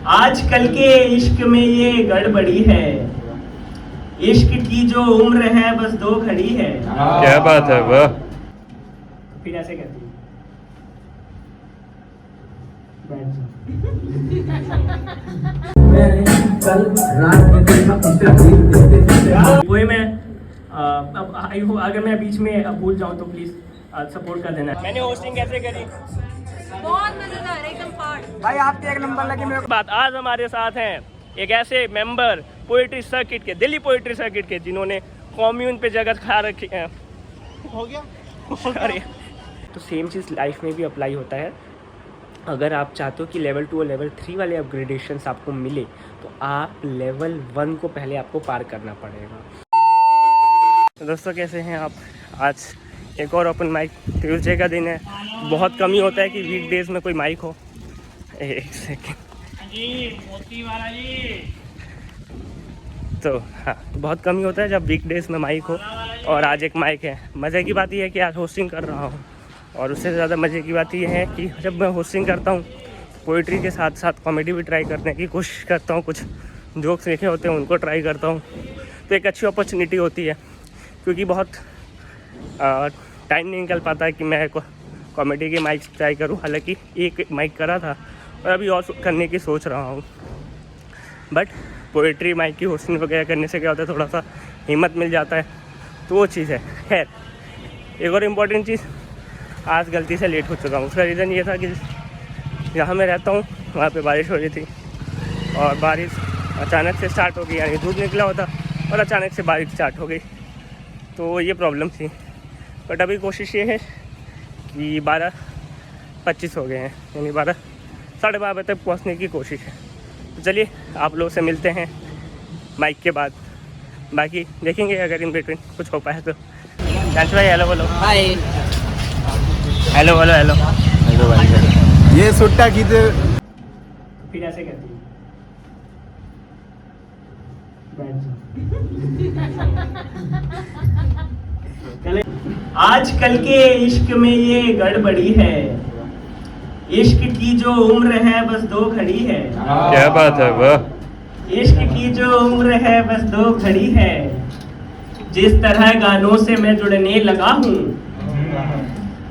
क्या बात है वाह। फिर ऐसे कहती है, बैठ जाओ। वही मैं अब आई हूँ, अगर मैं बीच में भूल जाऊँ तो प्लीज सपोर्ट कर देना। मैंने होस्टिंग कैसे करी, बहुत मजेदार, एकदम पार्ट। भाई आपके 1 नंबर लगे मेरे को। बात आज हमारे साथ हैं एक ऐसे मेंबर पोएट्री सर्किट के, दिल्ली पोएट्री सर्किट के, जिन्होंने कॉम्यून पे जगह खा रखी है। हो गया अरे तो सेम चीज़ लाइफ में भी अप्लाई होता है। अगर आप चाहते हो कि लेवल 2 और लेवल 3 वाले अपग्रेडेशंस आपको मिले तो आप लेवल 1 को पहले आपको पार करना पड़ेगा। तो दोस्तों कैसे हैं आप? आज एक और ओपन माइक, ट्यूसडे का दिन है। बहुत कम ही होता है कि वीकडेज में कोई माइक हो। एक सेकेंड जी, मोती वाला जी। तो हाँ, बहुत कम ही होता है जब वीकडेज में माइक हो, और आज एक माइक है। मज़े की बात यह है कि आज होस्टिंग कर रहा हूँ, और उससे ज़्यादा मज़े की बात यह है कि जब मैं होस्टिंग करता हूँ पोइट्री के साथ साथ कॉमेडी भी ट्राई करने की कोशिश करता हूँ। कुछ जोक्स लिखे होते हैं उनको ट्राई करता हूँ, तो एक अच्छी अपॉर्चुनिटी होती है। क्योंकि बहुत टाइम नहीं निकल पाता है कि मैं कॉमेडी के माइक ट्राई करूँ। हालांकि एक माइक करा था और अभी और करने की सोच रहा हूँ, बट पोइट्री माइक की होस्टिंग वगैरह करने से क्या होता है, थोड़ा सा हिम्मत मिल जाता है, तो वो चीज़ है। खैर, एक और इम्पॉर्टेंट चीज़, आज गलती से लेट हो चुका हूँ। उसका रीज़न ये था कि जहाँ मैं रहता हूँ वहाँ पे बारिश हो रही थी, और बारिश अचानक से स्टार्ट हो गई, यानी धूप निकला होता और अचानक से बारिश स्टार्ट हो गई, तो ये प्रॉब्लम थी। बट अभी कोशिश ये है कि 12:25 हो गए हैं, यानी 12 साढ़े 12 बजे तक पहुँचने की कोशिश है। तो चलिए आप लोगों से मिलते हैं माइक के बाद, बाकी देखेंगे अगर इन बिटवीन कुछ हो पाए तो। डांस भाई हेलो बोलो। हाय। हेलो बोलो। हेलो हेलो भाई। ये सुट्टा की तो फिर ऐसे कहती है, बैठ जाओ। आजकल के इश्क में ये गड़बड़ी है, इश्क की जो उम्र है बस 2 घड़ी है। क्या बात है वाह। इश्क की जो उम्र है बस 2 घड़ी है। जिस तरह गानों से मैं जुड़ने लगा हूँ,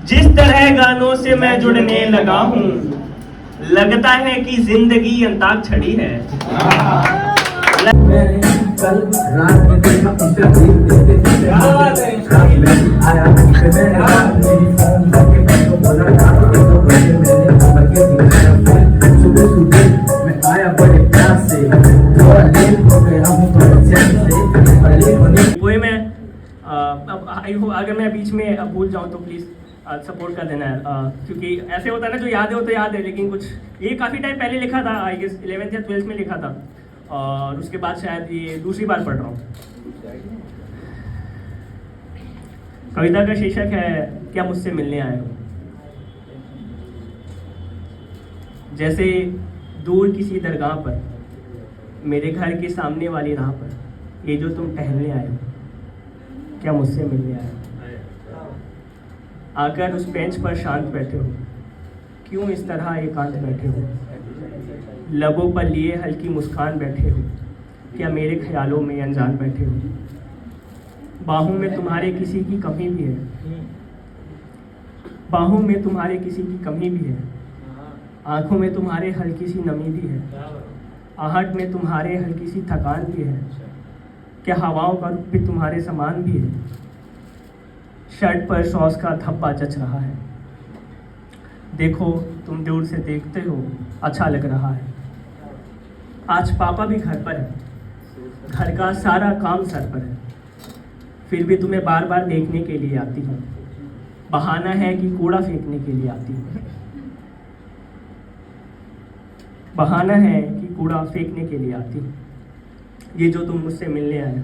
जिस तरह गानों से मैं जुड़ने लगा हूँ, लगता है कि जिंदगी अंताक्षरी है। कल रात में देखा इंटरव्यू देते आया मेरी फोन करके मैं तो बोला था तो बजे मैंने बगे दिखाया फिर सुबह सुबह मैं आया बड़े प्यार से, थोड़ा लेट हो गया हूँ थोड़ा चैन से, पर लेट होने वही मैं अब आई हूँ, अगर मैं बीच में भूल जाऊँ तो प्लीज़ सपोर्ट कर देना है। क्योंकि ऐसे होता है ना, जो याद है वो तो याद है, लेकिन कुछ ये काफ़ी टाइम पहले लिखा था, आई गेस 11th या 12th में लिखा था, और उसके बाद शायद ये दूसरी बार पढ़ रहा हूँ। कविता का शीर्षक है क्या मुझसे मिलने आए हो। जैसे दूर किसी दरगाह पर, मेरे घर के सामने वाली राह पर, ये जो तुम टहलने आए हो, क्या मुझसे मिलने आए हो। आकर उस बेंच पर शांत बैठे हो, क्यों इस तरह एकांत बैठे हो, लबों पर लिए हल्की मुस्कान बैठे हो, क्या मेरे ख्यालों में अनजान बैठे हो। बाहों में तुम्हारे किसी की कमी भी है, बाहों में तुम्हारे किसी की कमी भी है, आंखों में तुम्हारे हल्की सी नमी भी है, आहट में तुम्हारे हल्की सी थकान भी है, क्या हवाओं का रुख भी तुम्हारे समान भी है, शर्ट पर सॉस का धब्बा जच रहा है, देखो तुम दूर से देखते हो अच्छा लग रहा है। आज पापा भी घर पर है, घर का सारा काम सर पर है, फिर भी तुम्हें बार बार देखने के लिए आती हूँ, बहाना है कि कूड़ा फेंकने के लिए आती हूँ, बहाना है कि कूड़ा फेंकने के लिए आती हूँ। ये जो तुम मुझसे मिलने आए हो,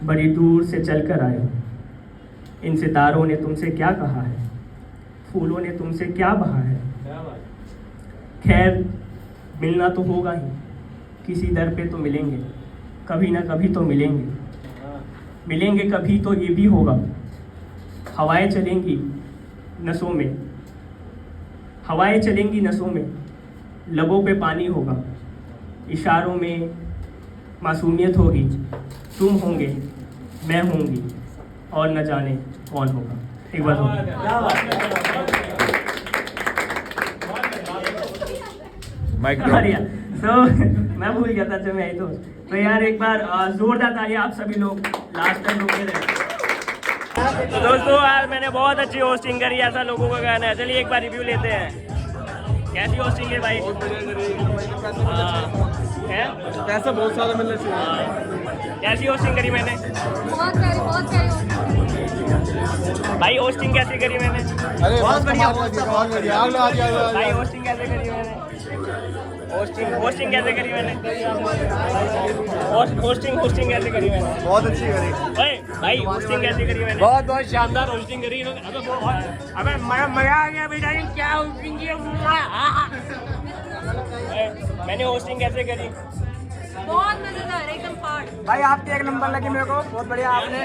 बड़ी दूर से चलकर आए हो, इन सितारों ने तुमसे क्या कहा है, फूलों ने तुमसे क्या बहा है। खैर मिलना तो होगा ही, किसी दर पे तो मिलेंगे, कभी ना कभी तो मिलेंगे, मिलेंगे कभी तो ये भी होगा। हवाएं चलेंगी नसों में, हवाएं चलेंगी नसों में, लबों पे पानी होगा, इशारों में मासूमियत होगी, तुम होंगे, मैं होंगी और न जाने कौन होगा। एक बार तो मैं भूल गया था जब मैं तो यार एक बार जोरदार ताली आप सभी लोग लास्ट टाइम रुके रहे। तो दोस्तों यार मैंने बहुत अच्छी होस्टिंग करी, ऐसा लोगों का कहना है। चलिए एक बार रिव्यू लेते हैं, कैसी होस्टिंग है भाई? पैसा बहुत सारा मिलना चाहिए। कैसी होस्टिंग करी मैंने बहुत प्यारी भाई? होस्टिंग कैसी करी मैंने? अरे बहुत बढ़िया, बहुत बढ़िया। भाई होस्टिंग कैसे करी मैंने? होस्टिंग कैसे करी मैंने? होस्टिंग कैसे करी मैंने? बहुत अच्छी करी। ओए भाई होस्टिंग कैसे करी मैंने? बहुत शानदार होस्टिंग करी। अबे मजा आ गया बेटा, क्या होस्टिंग की? मैंने होस्टिंग कैसे करी? बहुत मजेदार, एकदम पार्ट। भाई आपकी एक नंबर लगी मेरे को, बहुत बढ़िया आपने।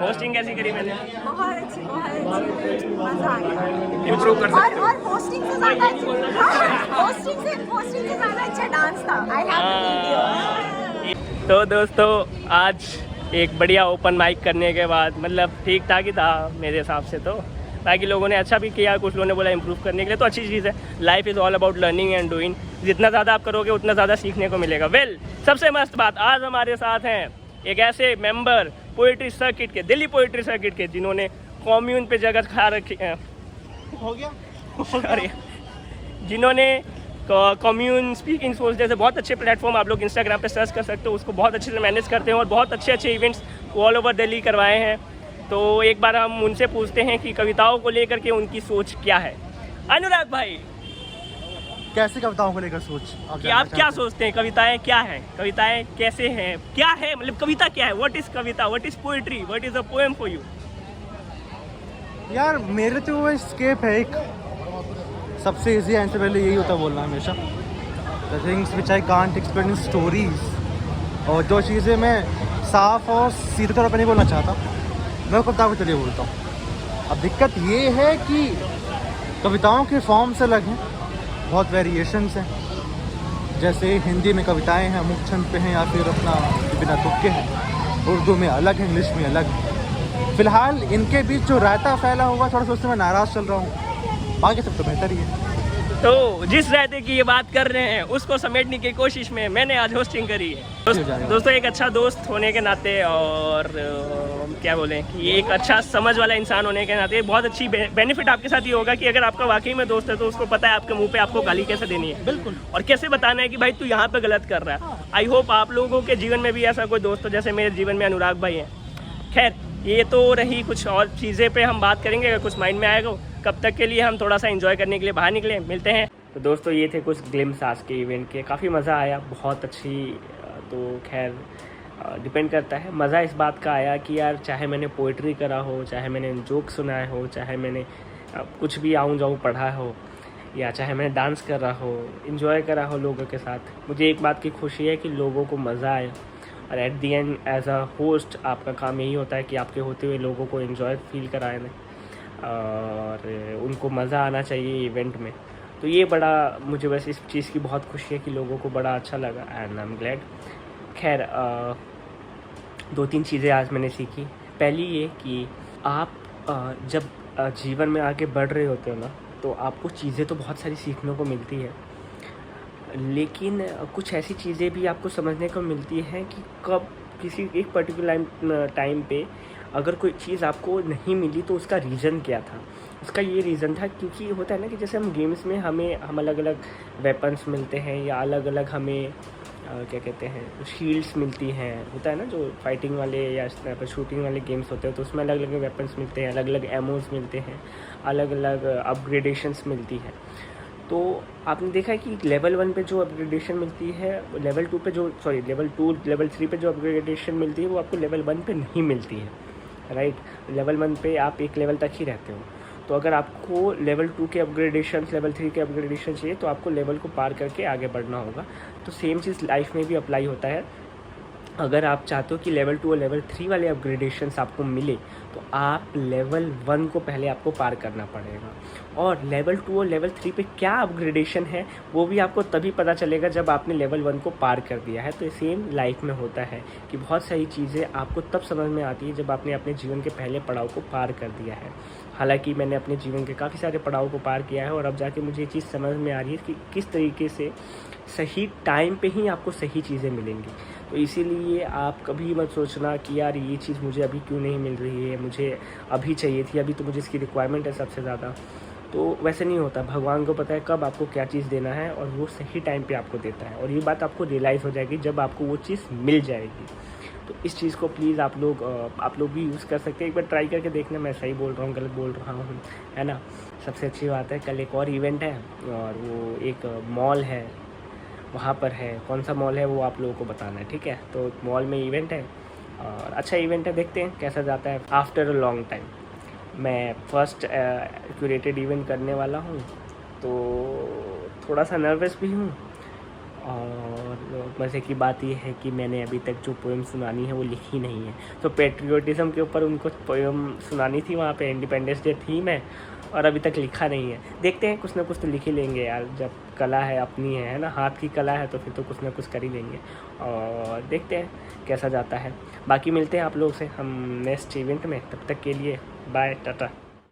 होस्टिंग कैसी करी मैंने? बहुत अच्छी, मजा आ गया। इम्प्रूव कर सकते और होस्टिंग से ज्यादा होस्टिंग से ज्यादा अच्छा डांस था। आई हैव तो दोस्तों आज एक बढ़िया ओपन माइक करने के बाद मतलब ठीक ठाक ही था मेरे हिसाब से। तो बाकी लोगों ने अच्छा भी किया, कुछ लोगों ने बोला इम्प्रूव करने के लिए, तो अच्छी चीज़ है। Life is all about learning and doing. जितना ज़्यादा आप करोगे उतना ज़्यादा सीखने को मिलेगा। सबसे मस्त बात, आज हमारे साथ हैं एक ऐसे मेंबर पोइट्री सर्किट के, दिल्ली पोइट्री सर्किट के, जिन्होंने कॉम्यून पे जगह खा रखी हो गया। अरे जिन्होंने कम्यून स्पीकिंग सोच जैसे बहुत अच्छे प्लेटफॉर्म आप लोग इंस्टाग्राम पे सर्च कर सकते हो, उसको बहुत अच्छे से मैनेज करते हैं और बहुत अच्छे अच्छे इवेंट्स ऑल ओवर दिल्ली करवाए हैं। तो एक बार हम उनसे पूछते हैं कि कविताओं को लेकर के उनकी सोच क्या है। अनुराग भाई, कैसी कविताओं को लेकर सोच कि आप क्या सोचते हैं? कविताएं क्या हैं? कविताएं कैसे हैं? क्या है मतलब कविता क्या है? What is Kavita? What is poetry? What is a poem for you? यार मेरे तो वो स्केप है एक, सबसे इजी आंसर पहले यही होता है बोलना हमेशा। The things which I can't explain in stories. और जो चीज़ें मैं साफ और सीधे तौर पर नहीं बोलना चाहता, मैं कविताओं के चलिए बोलता हूँ। अब दिक्कत ये है कि कविताओं के फॉर्म्स अलग हैं, बहुत वेरिएशंस हैं। जैसे हिंदी में कविताएं हैं, मुक्त छंद पे हैं, या फिर अपना बिना तुक्के हैं। उर्दू में अलग है, इंग्लिश में अलग है। फिलहाल इनके बीच जो रायता फैला हुआ, थोड़ा सा उससे मैं नाराज़ चल रहा हूँ। बाकी सब तो बेहतर ही है। तो जिस रायते की ये बात कर रहे हैं उसको समेटने की कोशिश में मैंने आज होस्टिंग करी है। दोस्तों एक अच्छा दोस्त होने के नाते और क्या बोलें कि एक अच्छा समझ वाला इंसान होने के नाते बहुत अच्छी बेनिफिट आपके साथ ये होगा कि अगर आपका वाकई में दोस्त है तो उसको पता है आपके मुंह पे आपको गाली कैसे देनी है, बिल्कुल, और कैसे बताना है कि भाई तू यहाँ पे गलत कर रहा है। आई होप आप लोगों के जीवन में भी ऐसा कोई दोस्त हो, जैसे मेरे जीवन में अनुराग भाई हैं। खैर ये तो रही, कुछ और चीज़ें पे हम बात करेंगे अगर कुछ माइंड में आएगा। कब तक के लिए हम थोड़ा सा एंजॉय करने के लिए बाहर निकले, मिलते हैं। तो दोस्तों ये थे कुछ ग्लिम्स आज के इवेंट के, काफ़ी मज़ा आया, बहुत अच्छी। तो खैर डिपेंड करता है, मज़ा इस बात का आया कि यार चाहे मैंने पोइट्री करा हो, चाहे मैंने जोक सुनाए हो, चाहे मैंने कुछ भी आऊँ जाऊँ पढ़ा हो, या चाहे मैंने डांस कर रहा हो, इन्जॉय करा हो लोगों के साथ, मुझे एक बात की खुशी है कि लोगों को मज़ा आए। और at the end as a host आपका काम यही होता है कि आपके होते हुए लोगों को इन्जॉय फील कराए और उनको मज़ा आना चाहिए इवेंट में। तो ये बड़ा, मुझे बस इस चीज़ की बहुत खुशी है कि लोगों को बड़ा अच्छा लगा एंड आई एम ग्लैड। खैर 2-3 चीज़ें आज मैंने सीखी। पहली ये कि आप जब जीवन में आगे बढ़ रहे होते हो ना, तो आपको चीज़ें तो बहुत सारी सीखने को मिलती है, लेकिन कुछ ऐसी चीज़ें भी आपको समझने को मिलती हैं कि कब किसी एक पर्टिकुलर टाइम पे अगर कोई चीज़ आपको नहीं मिली तो उसका रीज़न क्या था। उसका ये रीज़न था क्योंकि होता है ना कि जैसे हम गेम्स में हम अलग अलग वेपन्स मिलते हैं, या अलग अलग हमें क्या कहते हैं शील्ड्स मिलती हैं, होता है ना जो फाइटिंग वाले या इस तरह पर शूटिंग वाले गेम्स होते हैं, तो उसमें अलग अलग वेपन्स मिलते हैं, अलग अलग एमोज मिलते हैं, अलग अलग अपग्रेडेशंस मिलती हैं। तो आपने देखा है कि लेवल 1 पे जो अपग्रेडेशन मिलती है, लेवल 2 पे जो लेवल 2 लेवल 3 पे जो अपग्रेडेशन मिलती है वो आपको लेवल 1 पे नहीं मिलती है, राइट। लेवल 1 पे आप एक लेवल तक ही रहते हो। तो अगर आपको लेवल 2 के अपग्रेडेशन, लेवल 3 के अपग्रेडेशन चाहिए तो आपको लेवल को पार करके आगे बढ़ना होगा। तो सेम चीज़ लाइफ में भी अप्लाई होता है। अगर आप चाहते हो कि लेवल 2 और लेवल 3 वाले अपग्रेडेशंस आपको मिले तो आप लेवल 1 को पहले आपको पार करना पड़ेगा। और लेवल 2 और लेवल 3 पे क्या अपग्रेडेशन है वो भी आपको तभी पता चलेगा जब आपने लेवल 1 को पार कर दिया है। तो सेम लाइफ में होता है कि बहुत सारी चीज़ें आपको तब समझ में आती है जब आपने अपने जीवन के पहले पड़ाव को पार कर दिया है। हालांकि मैंने अपने जीवन के काफ़ी सारे पड़ाव को पार किया है और अब जाके मुझे ये चीज़ समझ में आ रही है कि किस तरीके से सही टाइम पे ही आपको सही चीज़ें मिलेंगी। तो इसीलिए आप कभी मत सोचना कि यार ये चीज़ मुझे अभी क्यों नहीं मिल रही है, मुझे अभी चाहिए थी, अभी तो मुझे इसकी रिक्वायरमेंट है सबसे ज़्यादा। तो वैसे नहीं होता, भगवान को पता है कब आपको क्या चीज़ देना है और वो सही टाइम पे आपको देता है। और ये बात आपको रियलाइज़ हो जाएगी जब आपको वो चीज़ मिल जाएगी। तो इस चीज़ को प्लीज़ आप लोग भी यूज़ कर सकते हैं। एक बार ट्राई करके देखना मैं सही बोल रहा हूँ गलत बोल रहा हूँ, है ना। सबसे अच्छी बात है कल एक और इवेंट है और वो एक मॉल है, वहाँ पर है। कौन सा मॉल है वो आप लोगों को बताना है, ठीक है। तो मॉल में इवेंट है और अच्छा इवेंट है, देखते हैं कैसा जाता है। आफ्टर अ लॉन्ग टाइम मैं फर्स्ट क्यूरेटेड इवेंट करने वाला हूँ तो थोड़ा सा नर्वस भी हूँ। और मज़े की बात यह है कि मैंने अभी तक जो पोएम सुनानी है वो लिखी नहीं है। तो पेट्रियोटिज़म के ऊपर उनको पोएम सुनानी थी, वहाँ पे इंडिपेंडेंस डे थीम है और अभी तक लिखा नहीं है। देखते हैं कुछ ना कुछ तो लिख ही लेंगे यार, जब कला है अपनी है ना, हाथ की कला है तो फिर तो कुछ ना कुछ कर ही लेंगे। और देखते हैं कैसा जाता है। बाकी मिलते हैं आप लोग से हम नेक्स्ट इवेंट में, तब तक के लिए बाय टाटा।